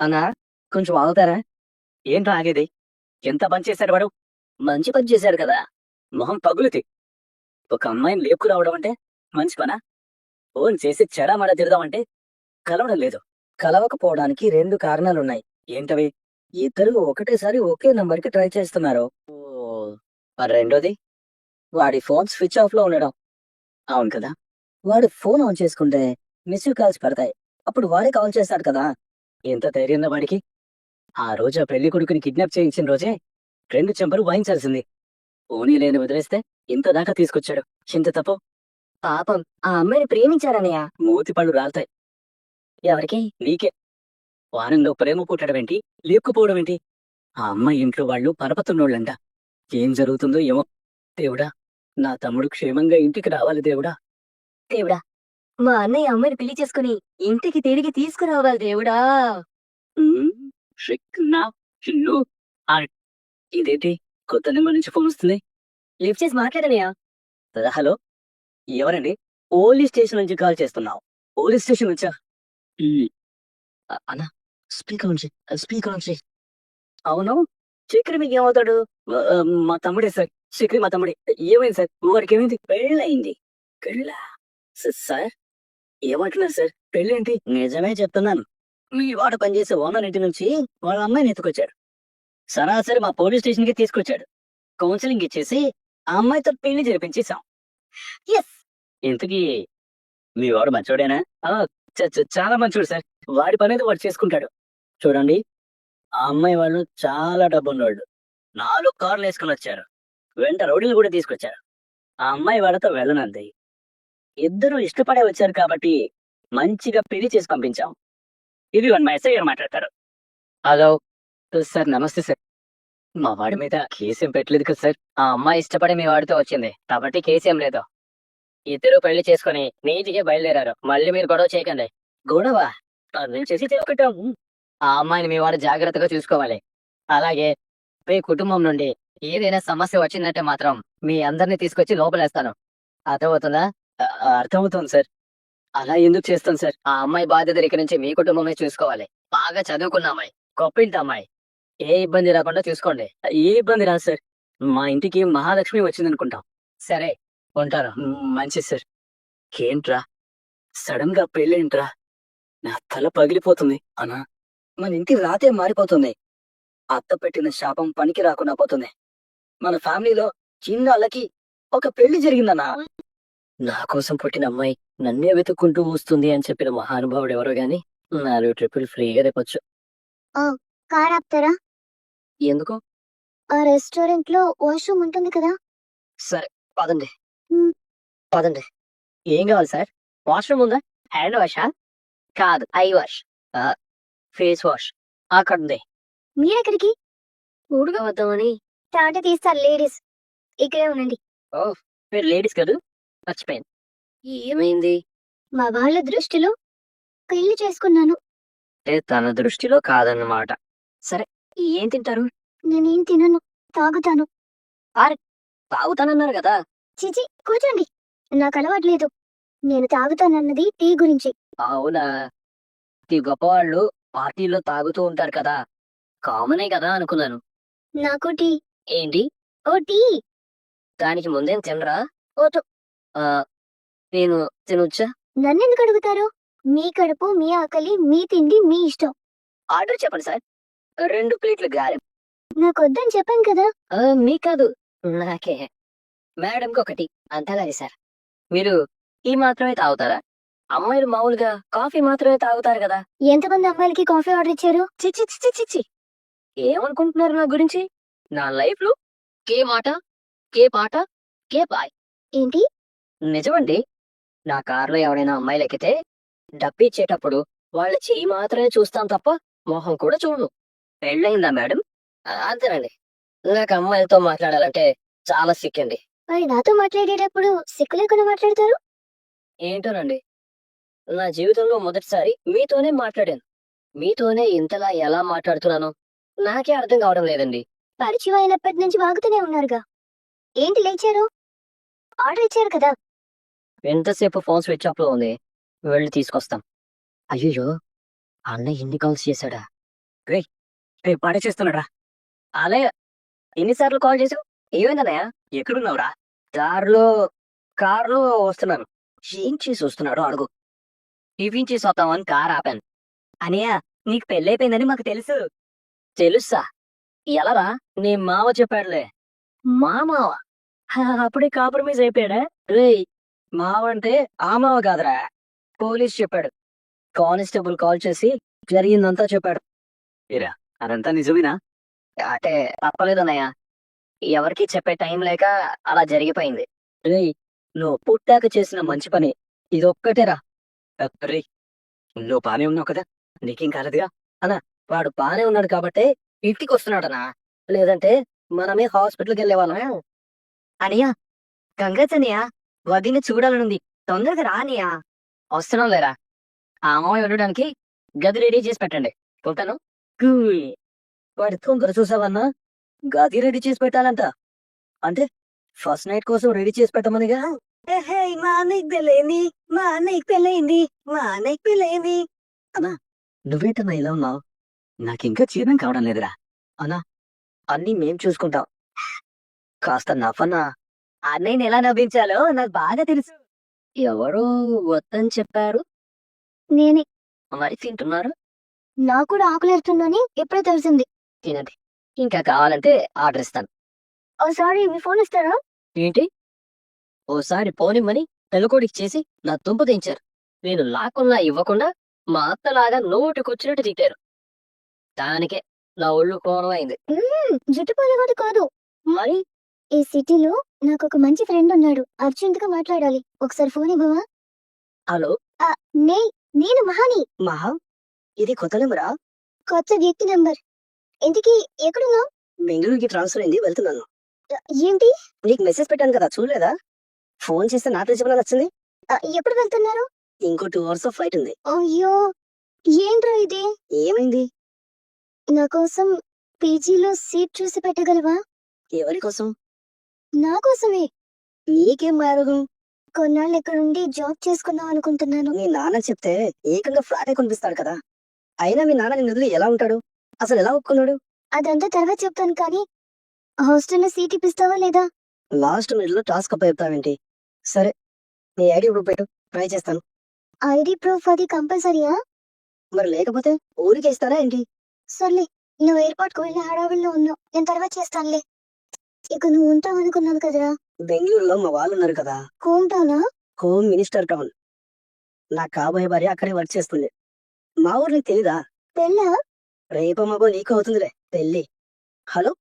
అన్నా, కొంచెం ఆగుతారా? ఏంట్రా ఆగేది? ఎంత పని చేశాడు వాడు? మంచి పని చేశాడు కదా! మొహం పగులుద్ది. ఒక అమ్మాయిని లేపుకురావడం అంటే మంచి పనా? ఫోన్ చేసి చెడామడా తిడదామంటే కలవడం లేదు. కలవకపోవడానికి 2 కారణాలున్నాయి. ఏంటవి? ఇద్దరూ ఒకటేసారి ఒకే నంబర్‌కి ట్రై చేస్తున్నారు. ఓహ్! మరి రెండోది? వాడి ఫోన్ స్విచ్ ఆఫ్‌లో ఉండడం. అవును కదా! వాడు ఫోన్ ఆన్ చేసుకుంటే మిస్డ్ కాల్స్ పడతాయి. అప్పుడు వాడే కాల్ చేస్తాడు కదా! ఎంత ధైర్యంరా వాడికి? ఆ రోజు ఆ పెళ్లి కొడుకుని కిడ్నాప్ చేయించిన రోజే 2 చెంపలు వాయించాల్సింది. పోనీలే వదిలేస్తే ఇంత దాకా తీసుకొచ్చాడు. చింత తప్పు. పాపం ఆ అమ్మాయిని ప్రేమించాడన్నయ్య. మూతి పళ్ళు రాలతాయి. ఎవరికి? నీకే. వారంలో ప్రేమ పుట్టడమేంటి? లేపుకుపోవడమేంటి? ఆ అమ్మాయి ఇంట్లో వాళ్ళు పరపతున్నోళ్ళంట. ఏం జరుగుతుందో ఏమో! దేవుడా! నా తమ్ముడు క్షేమంగా ఇంటికి రావాలి దేవుడా! దేవుడా! మా అన్నయ్య అమ్మాయిని పెళ్లి చేసుకుని ఇంటికి తిరిగి తీసుకురావాలి దేవుడా! హ్మ్. షిక్నా చిన్ను ఇదేంటి కొత్త నెంబర్ నుంచి ఫోన్ వస్తుంది. లిఫ్ట్ చేసి మాట్లాడనయ్యా. హలో! ఎవరండి? పోలీస్ స్టేషన్ నుంచి కాల్ చేస్తున్నాం. పోలీస్ స్టేషన్ నుంచా? హ్మ్. అన్నా, స్పీకర్ ఆన్ చెయ్. స్పీకర్ ఆన్ చెయ్. అవును. చక్రి మీకేమవుతాడు? మా తమ్ముడే సార్. చక్రి మా తమ్ముడే. ఏమైంది సార్? వాడికేమైంది? పెళ్ళయింది. పెళ్ళా? సార్ ఏమంటున్నారు సార్? పెళ్ళేంటి? నిజమే చెప్తున్నాను. మీ వాడు పనిచేసే ఓనర్ ఇంటి నుంచి వాళ్ళ అమ్మాయిని ఎత్తుకొచ్చాడు. సరాసరి మా పోలీస్ స్టేషన్‌కి తీసుకొచ్చాడు. కౌన్సెలింగ్ ఇచ్చేసి ఆ అమ్మాయితో పెళ్లి జరిపించేసాం. యెస్! ఇంతకీ మీ వాడు మంచోడేనా? ఆ! చ చ చాలా మంచోడు సార్. వాడి పనేదో వాడు చేసుకుంటాడు. చూడండి, ఆ అమ్మాయి వాళ్ళు చాలా డబ్బున్నోళ్ళు. 4 కార్‌లేసుకొనొచ్చారు. వెంట రౌడీలు గూడా తీసుకొచ్చారు. ఆ అమ్మాయి వాళ్ళతో వెళ్ళనంది. ఇద్దరూ ఇష్టపడే వచ్చారు కాబట్టి మంచిగా పెళ్లి చేసి పంపించాం. ఇదిగోండి మా ఎస్ఐ గారు మాట్లాడతారు. హలో! సార్ నమస్తే సార్. మా వాడి మీద కేసేం పెట్టలేదు కదా సార్. ఆ అమ్మాయి ఇష్టపడి మీ వాడితో వచ్చింది. కాబట్టి కేసేం లేదు. ఇద్దరు పెళ్లి చేసుకొని నీటిగా బయలుదేరారు. మళ్ళీ మీరు గొడవ చేయకండి. గొడవ? నేను చేసేది ఒకటే. ఆ అమ్మాయిని మీ వాడు జాగ్రత్తగా చూసుకోవాలి. అలాగే మీ కుటుంబం నుండి ఏదైనా సమస్య వచ్చిందంటే మాత్రం మీ అందరిని తీసుకొచ్చి లోపలేస్తాను. అర్థమవుతుందా? అ అర్థమవుతోంది సార్. అలా ఎందుకు చేస్తాను సార్? ఆ అమ్మాయి బాధ్యతలు ఇక నుంచి మీ కుటుంబమే చూసుకోవాలి. బాగా చదువుకున్న అమ్మాయి. గొప్పింటి అమ్మాయి. ఏ ఇబ్బంది రాకుండా చూసుకోండి. ఏ ఇబ్బంది రాదు సార్. మా ఇంటికి మహాలక్ష్మి వచ్చిందనుకుంటాం. సరే ఉంటాను. మంచిది సార్. ఏంట్రా సడన్‌గా పెళ్ళేంట్రా? నా తల పగిలిపోతుంది. అన్నా, మన ఇంటి రాతే మారిపోతుంది. అత్త పెట్టిన శాపం పనికి రాకుండా పోతుంది. మన ఫ్యామిలీలో చిన్న అల్లకి ఒక పెళ్లి జరిగిందన్నా. నా కోసం పుట్టిన అమ్మాయి నన్నే వెతుక్కుంటూ వస్తుంది అని చెప్పిన మహానుభావుడు ఎవరో గాని 4 ట్రిప్పులు ఫ్రీగా తిప్పొచ్చు. ఆ! కార్ ఆపుతారా? ఎందుకు? ఆ రెస్టారెంట్‌లో వాష్‌రూమ్ ఉంటుంది కదా! సరే పదండి. హ్మ్. పదండి. ఏం కావాలి సార్? వాష్‌రూమ్ ఉందా? హ్యాండ్ వాషా? కాదు. I wash. ఆహ్, ఫేస్ వాష్. అక్కడుంది. మీరెక్కడికి? ఊరుగా వద్దామని. టాటా తీస్తారు లేడీస్. ఇక్కడే ఉండండి. ఓహ్! మీరు లేడీస్ కదూ? మర్చిపోయాను. ఏమైంది? మా వాళ్ళ దృష్టిలో పెళ్లి చేసుకున్నాను. అంటే తన దృష్టిలో కాదన్నమాట. సరే ఏం తింటారు? నేనేం తినను. తాగుతాను. అరె! తాగుతానన్నారు గదా! ఛీ! కూర్చోండి. నాకలవాటు లేదు. నేను తాగుతానన్నది టీ గురించి. అవునా! ఈ గొప్పవాళ్ళు పార్టీల్లో తాగుతూ ఉంటారు కదా! కామనే కదా అనుకున్నాను. నాకు టీ. ఏంటి? O T. దానికి ముందేం తినరా? వద్దు. ఆహ్, నేను తినొచ్చా? నన్నెందుకు అడుగుతారు? మీ కడుపు, మీ ఆకలి, మీ తిండి మీ ఇష్టం. ఆర్డర్ చెప్పండి సార్. 2 ప్లేట్‌లు గారెలు. నాకొద్దని చెప్పాను కదా! మీకు కాదు. నాకే. మేడంకొకటి. అంతేలాగే సార్. మీరు టీ మాత్రమే తాగుతారా? అమ్మాయిలు మామూలుగా కాఫీ మాత్రమే తాగుతారు గదా! ఎంతమంది అమ్మాయిలకి కాఫీ ఆర్డర్ ఇచ్చారు? ఛీ! ఛీ! ఛీ! ఛీ! ఛీ! ఏమనుకుంటున్నారు నా గురించి? నా లైఫ్‌లో కే మాట, కే పాట, కే పాయ్. ఏంటి? నిజమండి. నా కార్‌లో ఎవరైనా అమ్మాయిలెక్కితే డబ్బిచ్చేటప్పుడు వాళ్ళ చెయ్యి మాత్రమే చూస్తాను తప్ప మొహం కూడా చూడను. పెళ్లయిందా మేడం? అంతేనండి. నాకు అమ్మాయిలతో మాట్లాడాలంటే చాలా సిక్కండి. మరి నాతో మాట్లాడేటప్పుడు సిగ్గు లేకుండా మాట్లాడతారు? ఏంటోనండి. నా జీవితంలో మొదటిసారి మీతోనే మాట్లాడాను. మీతోనే ఇంతలా ఎలా మాట్లాడుతున్నానో నాకే అర్థం కావడం లేదండి. పరిచయం అయినప్పటి నుంచి వాగుతూనే ఉన్నారుగా. ఏంటి లేచారు? ఆర్డర్ ఇచ్చారు కదా! ఎంతసేపు ఫోన్ స్విచ్ ఆఫ్‌లో ఉంది. వెళ్లి తీసుకొస్తాం. అయ్యయ్యో! ఆ అన్నయ్య ఇన్ని కాల్స్ చేశాడా? రేపు పాడే చేస్తున్నాడా అలే ఎన్నిసార్లు కాల్ చేసావు ఏమైందన్నయ్య ఎక్కడున్నావురా కారులో వస్తున్నాను ఏం చేసి వస్తున్నాడో అడుగు టిఫిన్ చేసి వస్తామని కార్ ఆపాను అనియా నీకు పెళ్ళైపోయిందని మాకు తెలుసా ఎలారా నీ మావ చెప్పాడులే మావ అప్పుడే కాంప్రమైజ్ అయిపోయాడా రేయ్ మావ అంటే ఆ మావ కాదురా పోలీస్ చెప్పాడు కానిస్టేబుల్ కాల్ చేసి జరిగిందంతా చెప్పాడు ఇరా అదంతా నిజమేనా అంటే తప్పలేదన్నయ్య ఎవరికి చెప్పే టైం లేక అలా జరిగిపోయింది రేయ్ నువ్వు పుట్టాక చేసిన మంచి పని ఇదొక్కటేరా రేయ్ నువ్వు బానే ఉన్నావు కదా నీకేం కాలేదుగా అన్నా వాడు బానే ఉన్నాడు కాబట్టే ఇంటికి వస్తున్నాడనా లేదంటే మనమే హాస్పిటల్కి వెళ్ళేవాళ్ళం అనియా కంగ్రాట్స్ అనియా వదిన చూడాలనుంది తొందరగా రా అనియా వస్తున్నాం లేరా ఆ అమ్మాయి ఉండడానికి గది రెడీ చేసి పెట్టండి పోతాను వాడి తొందర చూసావన్నా గది రెడీ చేసి పెట్టాలంట అంటే ఫస్ట్ నైట్ కోసం రెడీ చేసి పెట్టమనిగా మా అన్నయ్యకి పెళ్ళయింది అన్నా నువ్వేంటన్నా ఇలా ఉన్నావు నాకింకా జీర్ణం కావడం లేదురా అన్నా అన్నీ మేం చూసుకుంటాం కాస్త నవ్వన్నా అన్నయ్యని ఎలా నవ్వించాలో నాకు బాగా తెలుసు ఎవరో వద్దని చెప్పారు నేనే. మరి తింటున్నారు నాకు కూడా ఆకలేస్తుందని ఎప్పుడో తెలిసింది. తినండి ఇంకా కావాలంటే ఆర్డర్ ఇస్తాను ఓ సారీ మీ ఫోన్ ఇస్తారా? ఏంటి ఓసారి పోనిమ్మని పెళ్ళకోడికి చేసి నా తుంపు దించారు నేను లాక్కున్నా ఇవ్వకుండా మా అత్తలాగా నోటికొచ్చినట్టు తిట్టారు దానికే నా ఒళ్ళు కోరం అయింది జుట్టు పోలేవాడు కాదు. మరి ఈ సిటీలో నాకు ఒక మంచి ఫ్రెండ్ ఉన్నాడు. అర్జెంట్ గా మాట్లాడాలి. ఒకసారి ఫోన్ ఇవ్వవా? హలో నేను మహాని. మహా ఇది కొత్త నెంబరా కొత్త వ్యక్తి నంబర్. ఇంటికి ఎక్కడున్నావు? బెంగళూరుకి ట్రాన్స్ఫర్ అయింది వెళ్తున్నాను ఏంటి? నీకు మెసేజ్ పెట్టాను కదా చూడలేదా ఫోన్ చేస్తే నా ప్రిన్సిపల్ వచ్చింది ఎప్పుడు వెళ్తున్నారు? ఇంకో 2 hours ఫ్లైట్ ఉంది అయ్యో ఏంట్రా ఇది? ఏమైంది నా కోసం పీజీలో సీట్ చూసి పెట్టగలవా? ఎవరి కోసం నా కోసమే. నీకేం మారదు కొన్నాళ్ళు ఇక్కడ ఉండి జాబ్ చేసుకుందాం అనుకుంటున్నాను. మీ నాన్న చెప్తే ఏకంగా ఫ్లాటే కొనిపిస్తాడు కదా అయినా మీ నాన్న నిన్ను వదిలి ఎలా ఉంటాడు అసలు ఎలా ఒప్పుకున్నాడు అదంతా తర్వాత చెప్తాను కానీ హాస్టల్లో సీట్ ఇప్పిస్తావా లేదా? లాస్ట్ మినిట్ లో టాస్క్ అప్ చెప్తావేంటి సరే నీ ఐడి ప్రూఫ్ పెట్టు ట్రై చేస్తాను ఐడి ప్రూఫ్ అది కంపల్సరీయా? మరి లేకపోతే ఊరికే ఇస్తారా ఏంటి సర్లే నువ్వు ఎయిర్పోర్ట్ కు వెళ్ళి హడావిడిలో ఉన్నావు. నేను తర్వాత చేస్తానులే. ఇక నువ్వు ఉంటావు అనుకున్నాను కదరా. బెంగళూరులో మా వాళ్ళు ఉన్నారు కదా హోమ్ టౌనా? హోమ్ మినిస్టర్ టౌన్ నా కాబోయే భార్య అక్కడే వర్క్ చేస్తుంది మా ఊరు నీకు తెలీదా పెళ్ళా? రేపు మగో నీకు అవుతుందిలే పెళ్ళి హలో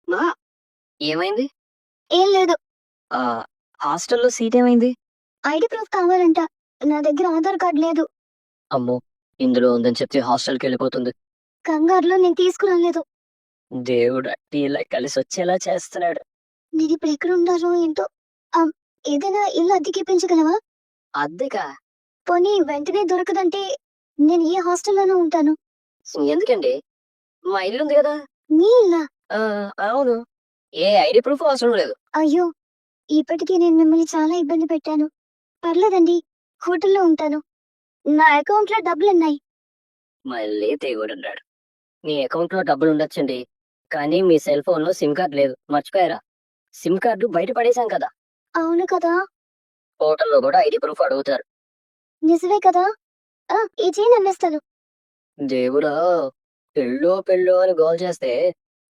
మా ఏమైంది ఏం లేదు. హాస్టల్లో సీట్ ఏమైంది ఐడి ప్రూఫ్ కావాలంట. నా దగ్గర ఆధార్ కార్డ్ లేదు. అమ్మో ఇందులో ఉందని చెప్తే హాస్టల్కి వెళ్ళిపోతుంది కంగారులో నేను తీసుకురాలేదు. దేవుడు ఇలా కలిసి వచ్చేలా చేస్తున్నాడు నేను ఇప్పుడు ఎక్కడ ఉండాలో ఏంటో. ఏదైనా ఇల్లు అద్దెకి ఇప్పించగలవా? అద్దెకా పోనీ వెంటనే దొరకదంటే నేను ఏ హాస్టల్లోనూ ఉంటాను. ఎందుకండి మా ఇల్లు ఉంది కదా మీ ఇల్లా? అవును ఏ ఐడి ప్రూఫ్ అవసరం లేదు అయ్యో ఇప్పటికీ నేను మిమ్మల్ని చాలా ఇబ్బంది పెట్టాను. పర్లేదండి హోటల్లో ఉంటాను. నా అకౌంట్ లో డబ్బులున్నాయి. మళ్ళీ దేవుడు అన్నాడు మీ అకౌంట్ లో డబ్బులు ఉండొచ్చండి కానీ మీ సెల్ ఫోన్ లో సిమ్ కార్డ్ లేదు మర్చిపోయారా సిమ్ కార్డు బయట పడేశాం కదా అవును కదా. హోటల్లో కూడా ఐడి ప్రూఫ్ అడుగుతారు నిజమే కదా. ఈ చైన్ అమ్మేస్తాను. దేవుడా పెళ్ళో అని గోల్ చేస్తే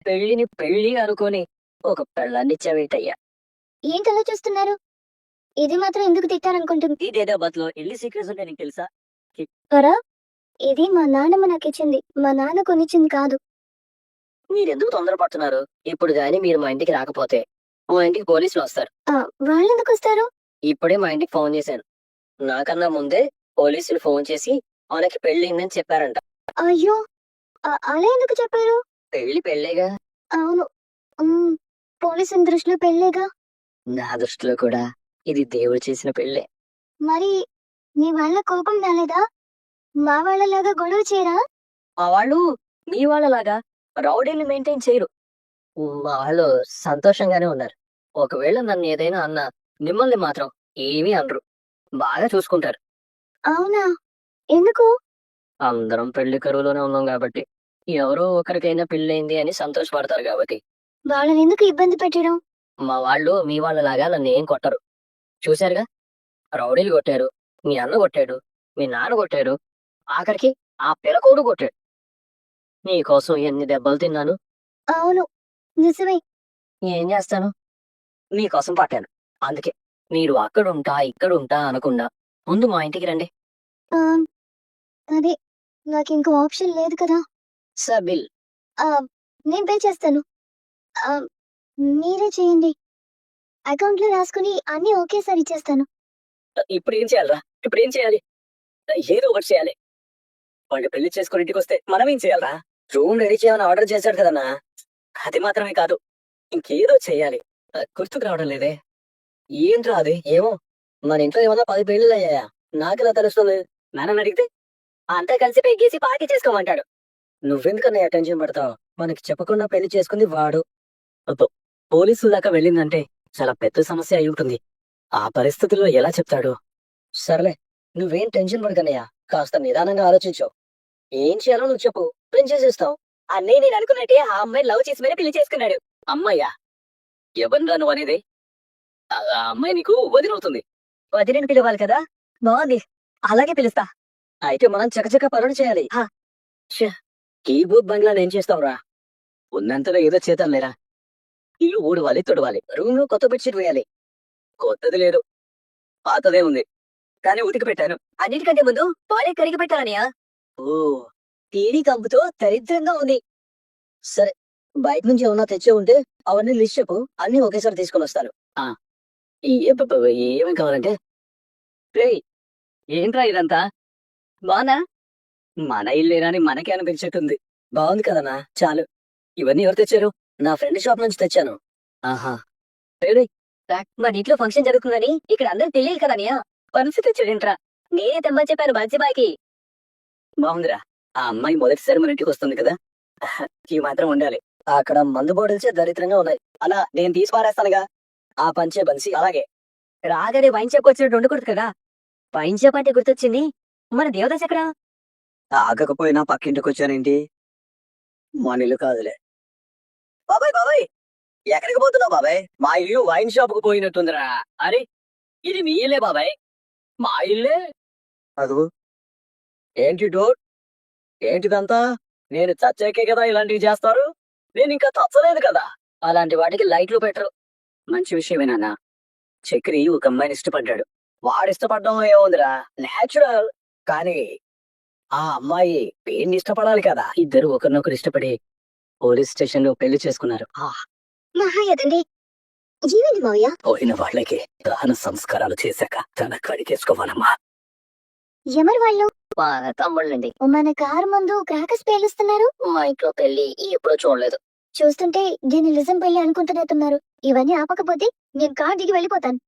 పెళ్లిని పెళ్లి అనుకొని ఒక పెళ్ళాన్ని ఇచ్చావేటయ్యా ఏంటలా చూస్తున్నారు? ఇది మాత్రం ఎందుకు తిట్టారనుకుంటుంది? ఇదేదో బతులో ఎల్లి సీక్రెట్స్ ఉంటే నీకు తెలుసా పరా ఇది మా నాన్నమ్మ నాకు ఇచ్చింది. మా నాన్న కొనిచ్చింది కాదు. మీరెందుకు తొందరపడుతున్నారు ఇప్పుడు గాని మీరు మా ఇంటికి రాకపోతే మా ఇంటికి పోలీసులు వస్తారు వాళ్ళెందుకు వస్తారు? ఇప్పుడే మా ఇంటికి ఫోన్ చేశాను నాకన్నా ముందే పోలీసులు ఫోన్ చేసి ఆమెకి పెళ్ళిందని చెప్పారంట అయ్యో అలా ఎందుకు చెప్పారు? పెళ్ళేగా అవును పోలీసుల దృష్టిలో పెళ్ళేగా. నా దృష్టిలో కూడా ఇది దేవుడు చేసిన పెళ్ళే మరి మీ వాళ్ళ కోపం రాలేదా? మా వాళ్ళలాగా గొడవ చేయరా? మా వాళ్ళు మీ వాళ్ళలాగా రౌడీని మెయింటైన్ చేయరు మా వాళ్ళు సంతోషంగానే ఉన్నారు ఒకవేళ నన్ను ఏదైనా అన్నా మిమ్మల్ని మాత్రం ఏమీ అనరు బాగా చూసుకుంటారు అవునా? ఎందుకు? అందరం పెళ్లి కరువులోనే ఉన్నాం కాబట్టి ఎవరో ఒకరికైనా పెళ్ళైంది అని సంతోషపడతారు కాబట్టి. వాళ్ళని ఎందుకు ఇబ్బంది పెట్టడం? మా వాళ్ళు మీ వాళ్ళలాగా నన్ను ఏం కొట్టరు. చూశారుగా, రౌడీలు కొట్టారు, మీ అన్న కొట్టాడు, మీ నాన్న కొట్టాడు, ఆఖరికి ఆ పిల్లకోడు కొట్టాడు. నీకోసం ఎన్ని దెబ్బలు తిన్నాను. అవును, నిజమే. ఏం చేస్తాను, నీకోసం పట్టాను. అందుకే మీరు అక్కడుంటా ఇక్కడుంటా అనకుండా ముందు మా ఇంటికి రండి. ఆ, అదే, నాకింకో ఆప్షన్ లేదు కదా. సబిల్. ఆ, నేను పే చేస్తాను. ఆ, మీరే చేయండి. అకౌంట్లో రాసుకుని అన్నీ ఒకేసారి ఇచ్చేస్తాను. ఇప్పుడు ఏం చేయాలరా? ఇప్పుడు ఏం చేయాలి? ఏదో ఒకటి చేయాలి. వాళ్ళు పెళ్లి చేసుకుని ఇంటికి వస్తే మనం ఏం చేయాలరా? రూమ్ రెడీ చేయమని ఆర్డర్ చేశాడు కదన్నా. అది మాత్రమే కాదు, ఇంకేదో చేయాలి. గుర్తుకు రావడం లేదే. ఏంట్రా అది? ఏమో, మన ఇంట్లో ఏమన్నా 10 పెళ్లిళ్ళు అయ్యాయా? నాకెలా తెలుస్తుంది? నాన్నని అడిగితే అంతా కలిసి పెగ్గేసి పార్టీ చేసుకోమంటాడు. నువ్వెందుకన్నా టెన్షన్ పడతావు? మనకి చెప్పకుండా పెళ్లి చేసుకుంది వాడు. అబ్బో, పోలీసుల దాకా వెళ్ళిందంటే చాలా పెద్ద సమస్య అయి ఉంటుంది. ఆ పరిస్థితుల్లో ఎలా చెప్తాడు? సర్లే, నువ్వేం టెన్షన్ పడకనయ్యా. కాస్త నిదానంగా ఆలోచించు. ఏం చేయాలో నువ్వు చెప్పు, నేను చేసేస్తావు. అన్నీ నేను అనుకున్నట్టే ఆ అమ్మాయి లవ్ చేసి మరీ పెళ్లి చేసుకున్నాడు. అమ్మాయ్యా? ఎవరిరా నువ్వు అనేది? ఆ అమ్మాయి నీకు వదినవుతుంది. వదినని పిలవాలి కదా? బాగుంది, అలాగే పిలుస్తా. అయితే మనం చకచక పనులు చేయాలి. కీబోర్డ్ బంగ్లా ఏం చేస్తావురా? ఉన్నంతలో ఏదో చేద్దాం లేరా. ఇల్లు ఊడవాలి, తొడవాలి, రూమ్ లో కొత్త బెడ్షీట్ వేయాలి. కొత్తది లేదు, పాతదే ఉంది, కానీ ఉతికి పెట్టాను. అన్నిటికంటే ముందు టాయిలెట్ కడిగి పెట్టాలనియా. ఓ, టీడీ కంపుతో దరిద్రంగా ఉంది. సరే, బయట నుంచి ఏమన్నా తెచ్చే ఉంటే అవన్నీ లిస్ట్ చెప్పు, అన్ని ఒకేసారి తీసుకొని వస్తాను. ఏమేం కావాలంటే? రేయ్, ఏంట్రా ఇదంతా? బానా? మన ఇల్లేనని మనకే అనిపించేట్టుంది. బాగుంది కదనా? చాలు. ఇవన్నీ ఎవరు తెచ్చారు? నా ఫ్రెండ్ షాప్ నుంచి తెచ్చాను. ఆహా. రేయ్, మన ఇంట్లో ఫంక్షన్ జరుగుతుందని ఇక్కడ అందరూ తెలియదు కదనియా. పరిస్థితి తెచ్చాడేంట్రా? నేనే తెమ్మని చెప్పాను బాజీబాయికి. బాగుందిరా, ఆ అమ్మాయి మొదటిసారి మన ఇంటికి వస్తుంది కదా, ఈ మాత్రం ఉండాలి. అక్కడ మందు బాటిల్సే దరిద్రంగా ఉన్నాయి. అలా నేను తీసి పారేస్తానుగా. ఆ పంచే బన్సి అలాగే. రాగానే వైన్ షాప్ వచ్చినట్టు ఉండకూడదు కదా. వైన్ షాప్ అంటే గుర్తొచ్చింది, మన దేవదాస్ ఎక్కడా? ఆగకపోయినా పక్కింటికి వచ్చానేంటి? మన ఇల్లు కాదులే. బాబాయ్ బాబాయ్, ఎక్కడికి పోతున్నావు బాబాయ్? మా ఇల్లు వైన్ షాప్ కు పోయినట్టుందిరా. అరే, ఇది మీ ఇల్లే బాబాయ్, మా ఇల్లే. అదుగు, ఏంటి డోర్? ఏంటిదంతా? నేను చచ్చాకే కదా ఇలాంటివి చేస్తారు. నేను ఇంకా చచ్చలేదు కదా. అలాంటి వాటికి లైట్లు పెట్టరు. మంచి విషయమేనా? చక్రి ఒక అమ్మాయిని ఇష్టపడ్డాడు. వాడు ఇష్టపడడం ఏముందిరా, నేచురల్. కానీ ఆ అమ్మాయి వీడిని ఇష్టపడాలి కదా. ఇద్దరు ఒకరినొకరు ఇష్టపడి పోలీస్ స్టేషన్ లో పెళ్లి చేసుకున్నారు. మహాయదండి, జీవండి మావయ్య. పోయిన వాళ్ళకి దహన సంస్కారాలు చేశాక తన కడిగేసుకోవాలమ్మా. ఎవరు వాళ్ళు? మా తమ్ముళ్ళండి. మన కారు ముందు క్రాకర్స్ పేలుస్తున్నారు. మా ఇంట్లో పెళ్లి ఎప్పుడూ చూడలేదు. చూస్తుంటే దీన్ని నిజం పెళ్లి అనుకుంటున్నట్టున్నారు. ఇవన్నీ ఆపకపోతే నేను కార్ దిగి వెళ్ళిపోతాను.